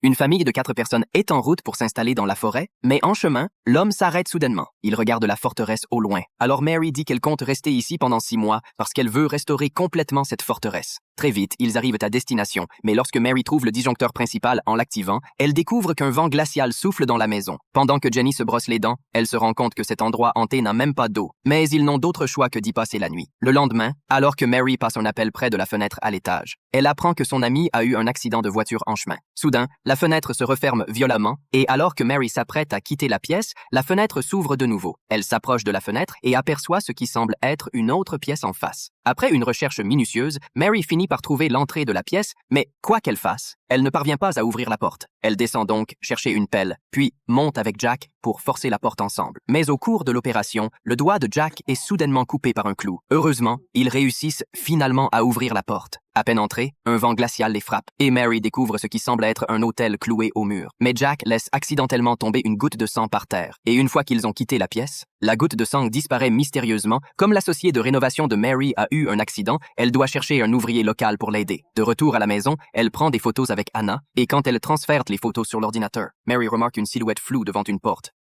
Une famille de 4 personnes est en route pour s'installer dans la forêt, mais en chemin, l'homme s'arrête soudainement. Il regarde la forteresse au loin. Alors Mary dit qu'elle compte rester ici pendant 6 mois parce qu'elle veut restaurer complètement cette forteresse. Très vite, ils arrivent à destination, mais lorsque Mary trouve le disjoncteur principal en l'activant, elle découvre qu'un vent glacial souffle dans la maison. Pendant que Jenny se brosse les dents, elle se rend compte que cet endroit hanté n'a même pas d'eau, mais ils n'ont d'autre choix que d'y passer la nuit. Le lendemain, alors que Mary passe un appel près de la fenêtre à l'étage, elle apprend que son ami a eu un accident de voiture en chemin. Soudain, la fenêtre se referme violemment, et alors que Mary s'apprête à quitter la pièce, la fenêtre s'ouvre de nouveau. Elle s'approche de la fenêtre et aperçoit ce qui semble être une autre pièce en face. Après une recherche minutieuse, Mary finit par trouver l'entrée de la pièce, mais quoi qu'elle fasse, elle ne parvient pas à ouvrir la porte. Elle descend donc chercher une pelle, puis monte avec Jack pour forcer la porte ensemble. Mais au cours de l'opération, le doigt de Jack est soudainement coupé par un clou. Heureusement, ils réussissent finalement à ouvrir la porte. À peine entrés, un vent glacial les frappe, et Mary découvre ce qui semble être un autel cloué au mur. Mais Jack laisse accidentellement tomber une goutte de sang par terre, et une fois qu'ils ont quitté la pièce, la goutte de sang disparaît mystérieusement. Comme l'associé de rénovation de Mary a eu un accident, elle doit chercher un ouvrier local pour l'aider. De retour à la maison, elle prend des photos avec Anna, et quand elle transfère les photos sur l'ordinateur, Mary remarque une silhouette floue devant une porte.